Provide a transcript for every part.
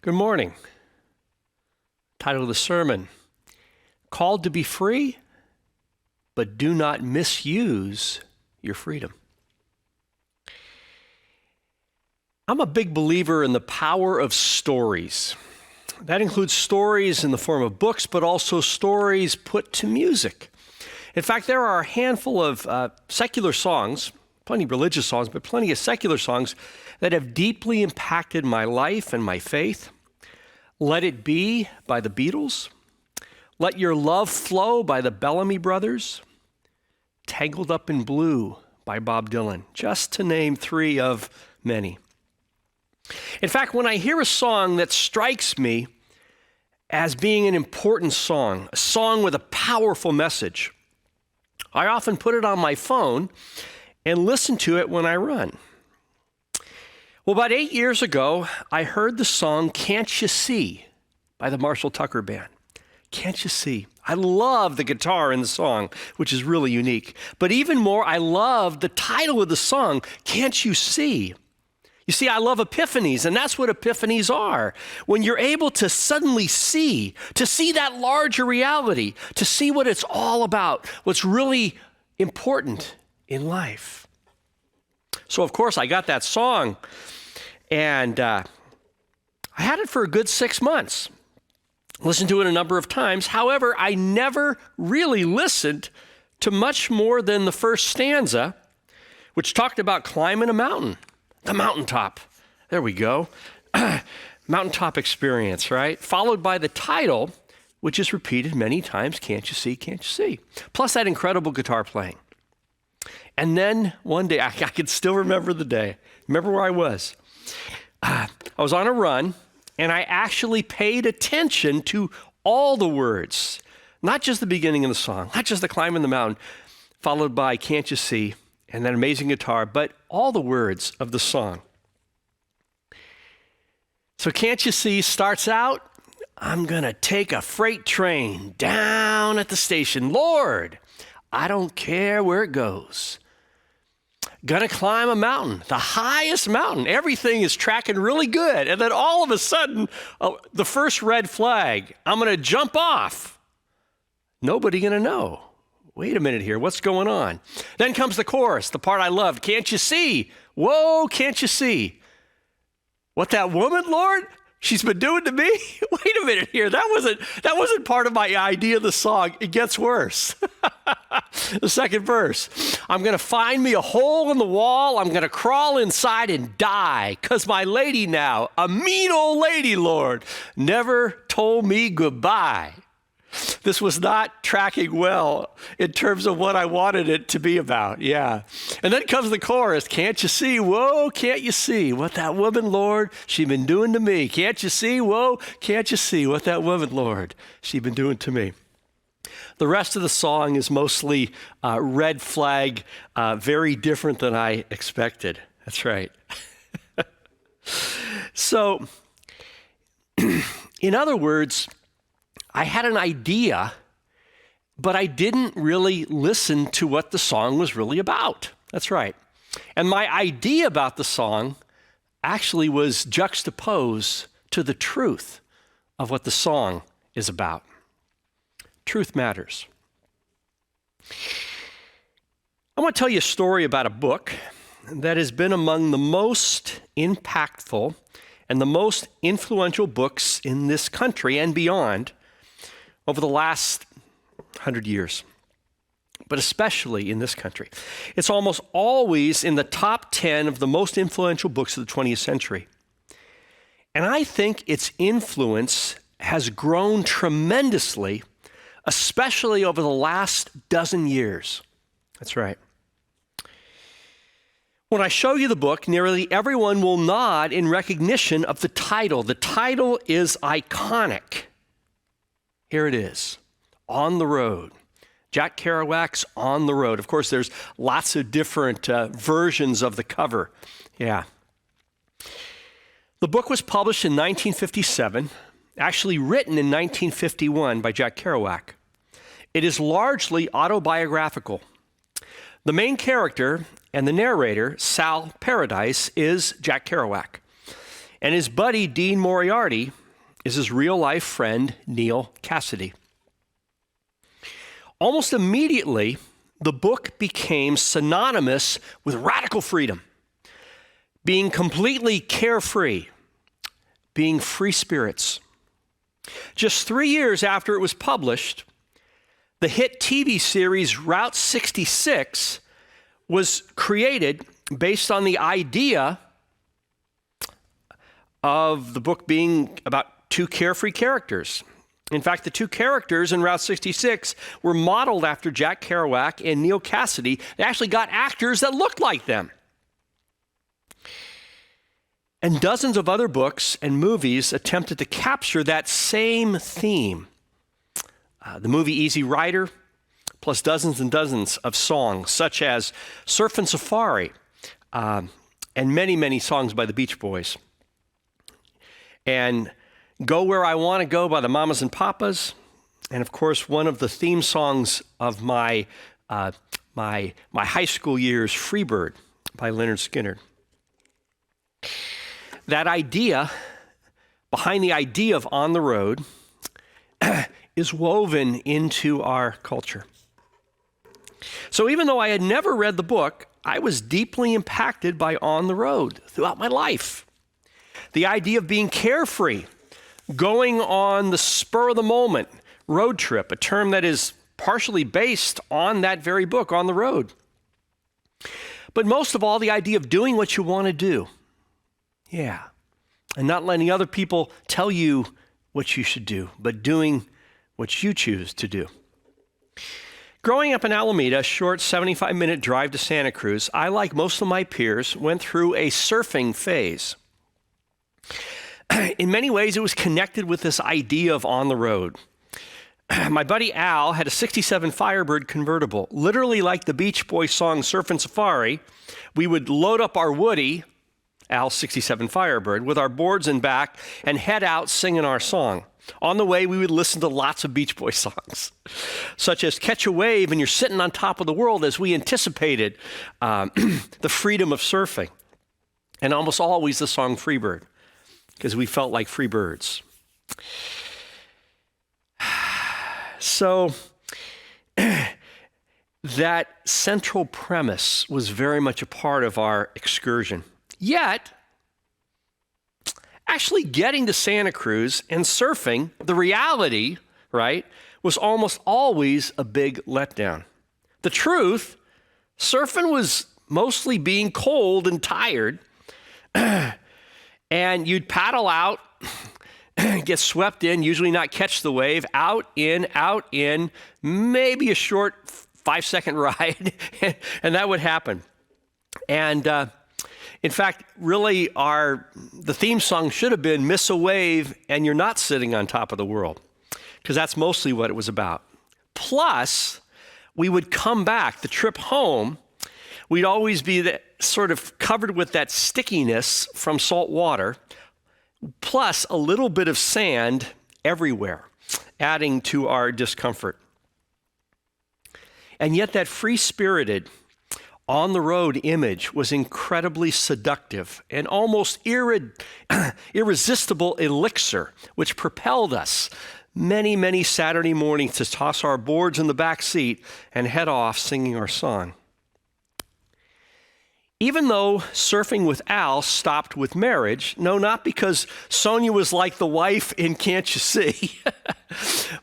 Good morning. Title of the sermon, Called to be Free, but Do Not Misuse Your Freedom. I'm a big believer in the power of stories. That includes stories in the form of books, but also stories put to music. In fact, there are a handful of secular songs, plenty of religious songs, but plenty of secular songs that have deeply impacted my life and my faith. Let It Be by the Beatles, Let Your Love Flow by the Bellamy Brothers, Tangled Up in Blue by Bob Dylan, just to name three of many. In fact, when I hear a song that strikes me as being an important song, a song with a powerful message, I often put it on my phone and listen to it when I run. Well, about 8 years ago, I heard the song Can't You See by the Marshall Tucker Band. Can't you see? I love the guitar in the song, which is really unique. But even more, I love the title of the song, Can't You See? You see, I love epiphanies, and that's what epiphanies are. When you're able to suddenly see, to see that larger reality, to see what it's all about, what's really important in life. So, of course, I got that song, and I had it for a good 6 months. Listened to it a number of times. However, I never really listened to much more than the first stanza, which talked about climbing a mountain. The mountaintop. There we go. Mountaintop experience, right? Followed by the title, which is repeated many times, Can't You See, Can't You See? Plus that incredible guitar playing. And then one day, I can still remember the day. Remember where I was. I was on a run, and I actually paid attention to all the words, not just the beginning of the song, not just the climbing the mountain, followed by Can't You See, and that amazing guitar, but all the words of the song. So Can't You See starts out, I'm going to take a freight train down at the station. Lord, I don't care where it goes. Gonna climb a mountain, the highest mountain. Everything is tracking really good. And then all of a sudden, the first red flag, I'm going to jump off. Nobody going to know. Wait a minute here, what's going on? Then comes the chorus, the part I loved. Can't you see? Whoa, can't you see? What that woman, Lord, she's been doing to me? Wait a minute here, that wasn't part of my idea of the song. It gets worse. The second verse, I'm going to find me a hole in the wall. I'm going to crawl inside and die, 'cause my lady now, a mean old lady, Lord, never told me goodbye. This was not tracking well in terms of what I wanted it to be about. Yeah. And then comes the chorus. Can't you see? Whoa, can't you see what that woman, Lord, she been doing to me? Can't you see? Whoa, can't you see what that woman, Lord, she been doing to me? The rest of the song is mostly red flag, very different than I expected. That's right. So, in other words, I had an idea, but I didn't really listen to what the song was really about. That's right. And my idea about the song actually was juxtaposed to the truth of what the song is about. Truth matters. I want to tell you a story about a book that has been among the most impactful and the most influential books in this country and beyond over the last 100 years, but especially in this country. It's almost always in the top 10 of the most influential books of the 20th century. And I think its influence has grown tremendously, especially over the last dozen years. That's right. When I show you the book, nearly everyone will nod in recognition of the title. The title is iconic. Here it is, On the Road. Jack Kerouac's On the Road. Of course, there's lots of different versions of the cover. Yeah. The book was published in 1957, actually written in 1951 by Jack Kerouac. It is largely autobiographical. The main character and the narrator, Sal Paradise, is Jack Kerouac. and his buddy, Dean Moriarty, is his real-life friend, Neal Cassady. Almost immediately, the book became synonymous with radical freedom, being completely carefree, being free spirits. Just 3 years after it was published, the hit TV series Route 66 was created based on the idea of the book being about two carefree characters. In fact, the two characters in Route 66 were modeled after Jack Kerouac and Neal Cassady. They actually got actors that looked like them. And dozens of other books and movies attempted to capture that same theme. The movie Easy Rider, plus dozens and dozens of songs, such as Surfin' Safari, and many, many songs by the Beach Boys. And Go Where I Want to Go by the Mamas and Papas, and of course, one of the theme songs of my high school years, Freebird by Lynyrd Skynyrd. That idea, behind the idea of On the Road, is woven into our culture. So even though I had never read the book, I was deeply impacted by On the Road throughout my life. The idea of being carefree, going on the spur of the moment road trip, a term that is partially based on that very book, On the Road. But most of all, the idea of doing what you want to do. Yeah. And not letting other people tell you what you should do, but doing what you choose to do. Growing up in Alameda, a short 75-minute drive to Santa Cruz, I, like most of my peers, went through a surfing phase. In many ways, it was connected with this idea of on the road. My buddy Al had a 67 Firebird convertible, literally like the Beach Boys song Surfin' Safari. We would load up our Woody, Al's 67 Firebird, with our boards in back and head out singing our song. On the way, we would listen to lots of Beach Boys songs, such as Catch a Wave and You're Sitting on Top of the World, as we anticipated the freedom of surfing. And almost always the song Freebird, because we felt like free birds. So that central premise was very much a part of our excursion. Yet, actually getting to Santa Cruz and surfing, the reality, right, was almost always a big letdown. The truth, surfing was mostly being cold and tired, and you'd paddle out, get swept in, usually not catch the wave, out, in, maybe a short 5-second ride, and that would happen. And in fact, really the theme song should have been Miss a Wave and You're Not Sitting on Top of the World, because that's mostly what it was about. Plus, we would come back, the trip home, we'd always be sort of covered with that stickiness from salt water, plus a little bit of sand everywhere, adding to our discomfort. And yet that free-spirited, on-the-road image was incredibly seductive, an almost irresistible elixir, which propelled us many, many Saturday mornings to toss our boards in the back seat and head off singing our song. Even though surfing with Al stopped with marriage, no, not because Sonia was like the wife in Can't You See,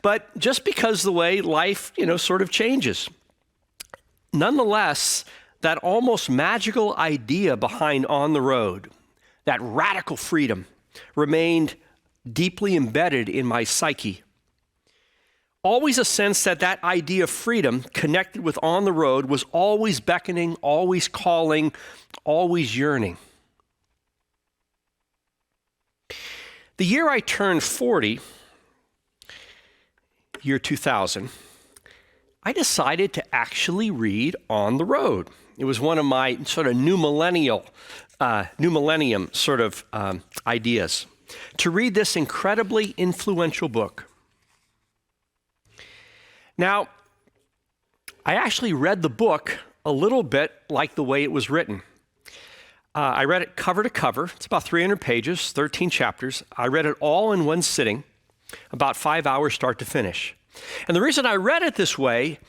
but just because the way life, sort of changes. Nonetheless, that almost magical idea behind On the Road, that radical freedom, remained deeply embedded in my psyche. Always a sense that idea of freedom connected with On the Road was always beckoning, always calling, always yearning. The year I turned 40, year 2000, I decided to actually read On the Road. It was one of my sort of new millennium sort of ideas, to read this incredibly influential book. Now, I actually read the book a little bit like the way it was written. I read it cover to cover. It's about 300 pages, 13 chapters. I read it all in one sitting, about 5 hours start to finish. And the reason I read it this way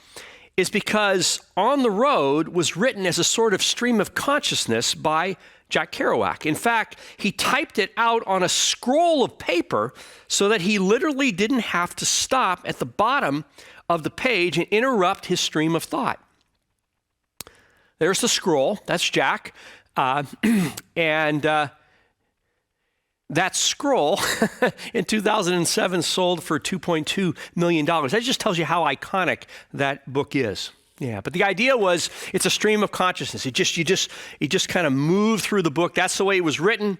is because On the Road was written as a sort of stream of consciousness by Jack Kerouac. In fact, he typed it out on a scroll of paper so that he literally didn't have to stop at the bottom of the page and interrupt his stream of thought. There's the scroll. That's Jack. That scroll in 2007 sold for $2.2 million. That just tells you how iconic that book is. Yeah, but the idea was it's a stream of consciousness. You just kind of move through the book. That's the way it was written.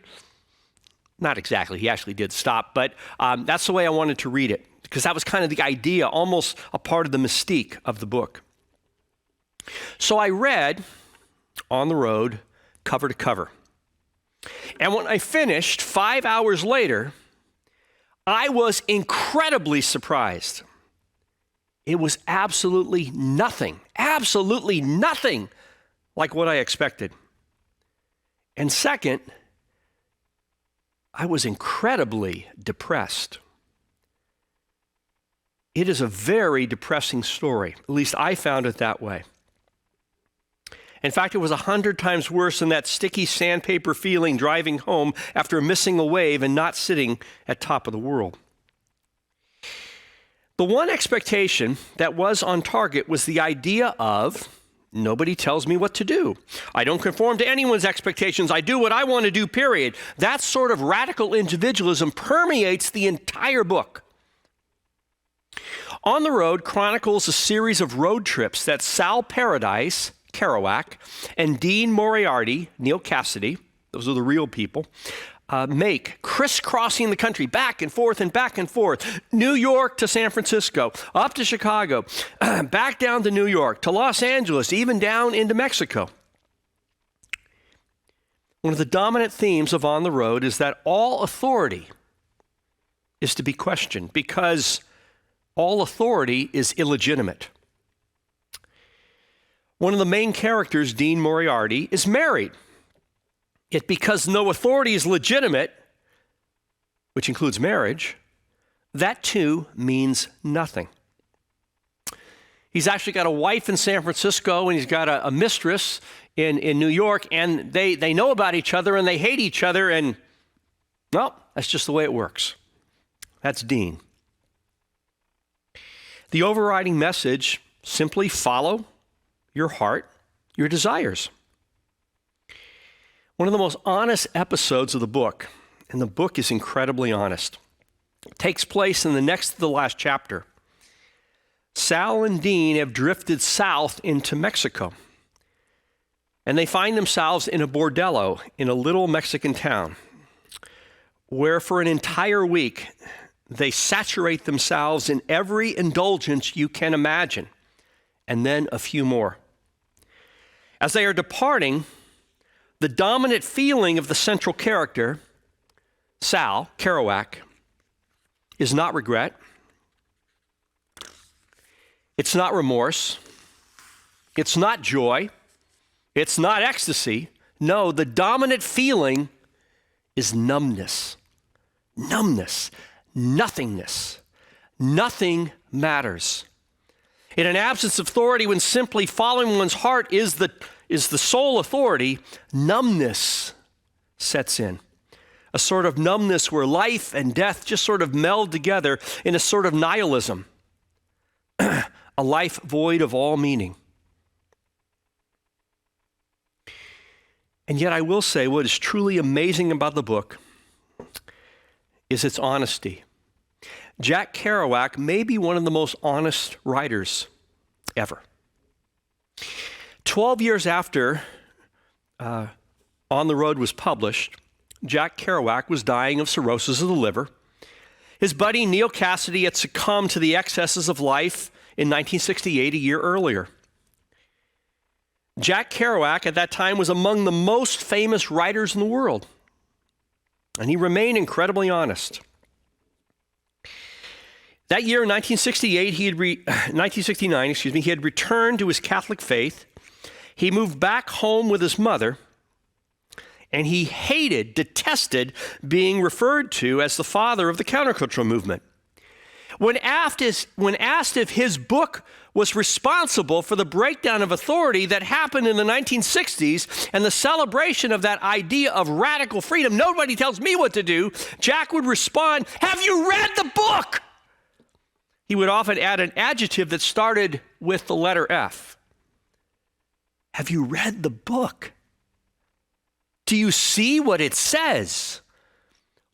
Not exactly. He actually did stop, but that's the way I wanted to read it because that was kind of the idea, almost a part of the mystique of the book. So I read On the Road cover to cover. And when I finished 5 hours later, I was incredibly surprised. It was absolutely nothing like what I expected. And second, I was incredibly depressed. It is a very depressing story. At least I found it that way. In fact, it was 100 times worse than that sticky sandpaper feeling driving home after missing a wave and not sitting at top of the world. The one expectation that was on target was the idea of, nobody tells me what to do. I don't conform to anyone's expectations. I do what I want to do, period. That sort of radical individualism permeates the entire book. On the Road chronicles a series of road trips that Sal Paradise, Kerouac, and Dean Moriarty, Neil Cassidy, those are the real people, make, crisscrossing the country back and forth, New York to San Francisco, up to Chicago, back down to New York, to Los Angeles, even down into Mexico. One of the dominant themes of On the Road is that all authority is to be questioned because all authority is illegitimate. One of the main characters, Dean Moriarty, is married. Yet because no authority is legitimate, which includes marriage, that too means nothing. He's actually got a wife in San Francisco and he's got a mistress in New York, and they know about each other and they hate each other, and well, that's just the way it works. That's Dean. The overriding message, simply follow your heart, your desires. One of the most honest episodes of the book, and the book is incredibly honest, takes place in the next to the last chapter. Sal and Dean have drifted south into Mexico, and they find themselves in a bordello in a little Mexican town, where for an entire week they saturate themselves in every indulgence you can imagine, and then a few more. As they are departing, the dominant feeling of the central character, Sal, Kerouac, is not regret. It's not remorse. It's not joy. It's not ecstasy. No, the dominant feeling is numbness. Numbness. Nothingness. Nothing matters. In an absence of authority, when simply following one's heart is the sole authority, numbness sets in. A sort of numbness where life and death just sort of meld together in a sort of nihilism. A life void of all meaning. And yet I will say what is truly amazing about the book is its honesty. Jack Kerouac may be one of the most honest writers ever. 12 years after On the Road was published, Jack Kerouac was dying of cirrhosis of the liver. His buddy Neil Cassidy had succumbed to the excesses of life in 1968, a year earlier. Jack Kerouac at that time was among the most famous writers in the world, and he remained incredibly honest. That year, in 1969, he had returned to his Catholic faith. He moved back home with his mother, And he hated, detested being referred to as the father of the countercultural movement. When asked if his book was responsible for the breakdown of authority that happened in the 1960s and the celebration of that idea of radical freedom, nobody tells me what to do, Jack would respond, "Have you read the book?" He would often add an adjective that started with the letter F. Have you read the book? Do you see what it says?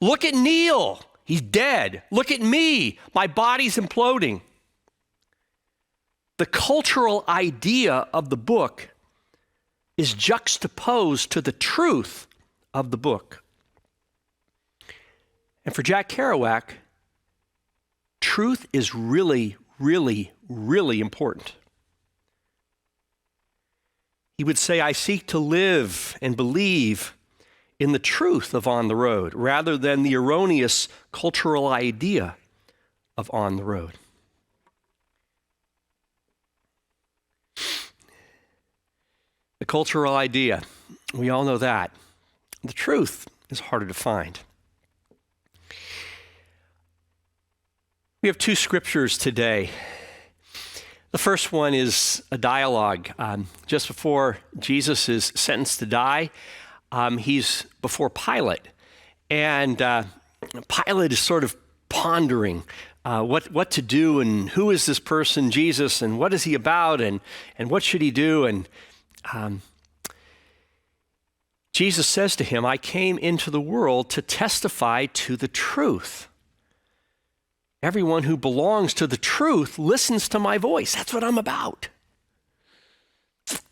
Look at Neil. He's dead. Look at me. My body's imploding. The cultural idea of the book is juxtaposed to the truth of the book. And for Jack Kerouac, truth is really, really, really important. He would say, I seek to live and believe in the truth of On the Road rather than the erroneous cultural idea of On the Road. The cultural idea, we all know that. The truth is harder to find. We have two scriptures today. The first one is a dialogue. Just before Jesus is sentenced to die, he's before Pilate. And Pilate is sort of pondering what to do and who is this person, Jesus, and what is he about and what should he do? And Jesus says to him, I came into the world to testify to the truth. Everyone who belongs to the truth listens to my voice. That's what I'm about.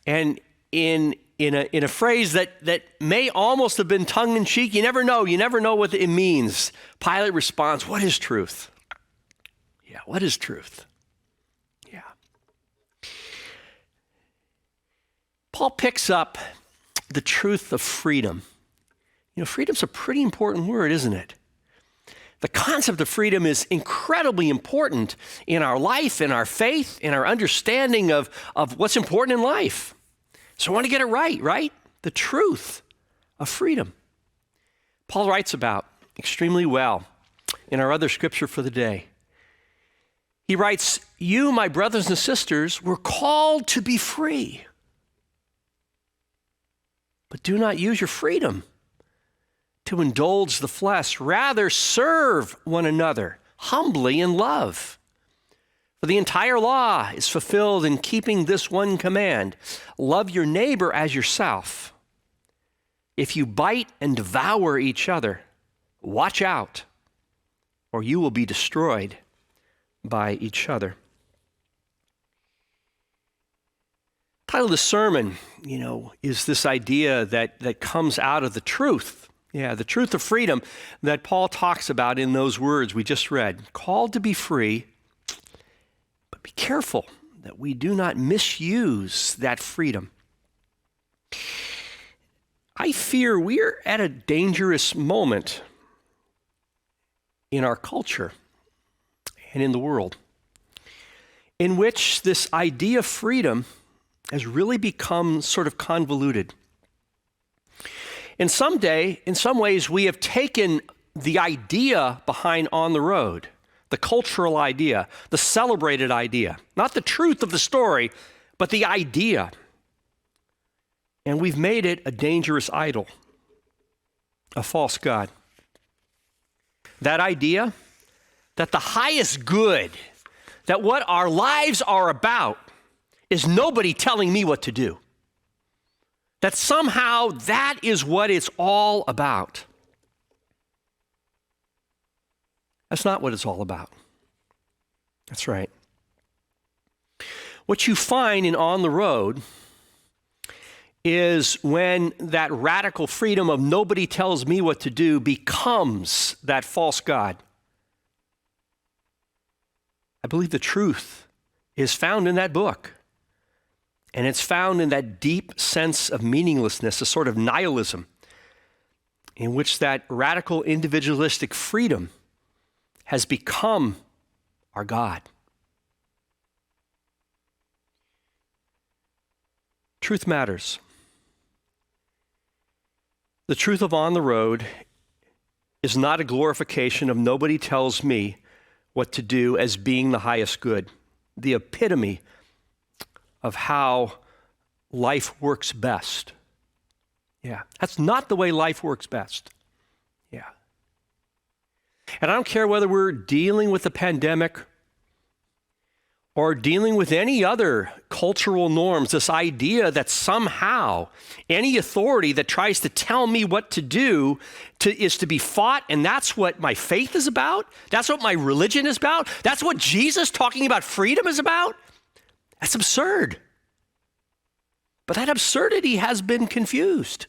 And in a phrase that may almost have been tongue-in-cheek, you never know what it means. Pilate responds, what is truth? Yeah, what is truth? Yeah. Paul picks up the truth of freedom. You know, freedom's a pretty important word, isn't it? The concept of freedom is incredibly important in our life, in our faith, in our understanding of what's important in life. So I want to get it right? The truth of freedom. Paul writes about extremely well in our other scripture for the day. He writes, you, my brothers and sisters, were called to be free. But do not use your freedom to indulge the flesh. Rather, serve one another humbly in love. For the entire law is fulfilled in keeping this one command: love your neighbor as yourself. If you bite and devour each other, watch out, or you will be destroyed by each other. The title of the sermon, is this idea that comes out of the truth. Yeah, the truth of freedom that Paul talks about in those words we just read. Called to be free, but be careful that we do not misuse that freedom. I fear we're at a dangerous moment in our culture and in the world in which this idea of freedom has really become sort of convoluted. In some ways, we have taken the idea behind On the Road, the cultural idea, the celebrated idea, not the truth of the story, but the idea, and we've made it a dangerous idol, a false god. That idea that the highest good, that what our lives are about, is nobody telling me what to do. That somehow that is what it's all about. That's not what it's all about. That's right. What you find in On the Road is when that radical freedom of nobody tells me what to do becomes that false god. I believe the truth is found in that book. And it's found in that deep sense of meaninglessness, a sort of nihilism, in which that radical individualistic freedom has become our God. Truth matters. The truth of On the Road is not a glorification of nobody tells me what to do as being the highest good, the epitome of how life works best. Yeah, that's not the way life works best. Yeah. And I don't care whether we're dealing with the pandemic or dealing with any other cultural norms, this idea that somehow any authority that tries to tell me what to do is to be fought, and that's what my faith is about? That's what my religion is about? That's what Jesus talking about freedom is about? That's absurd. But that absurdity has been confused.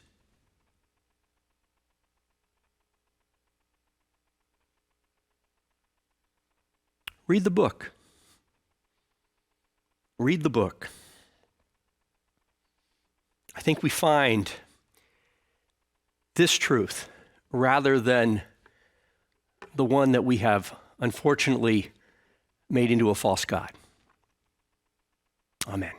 Read the book. Read the book. I think we find this truth rather than the one that we have unfortunately made into a false god. Amen.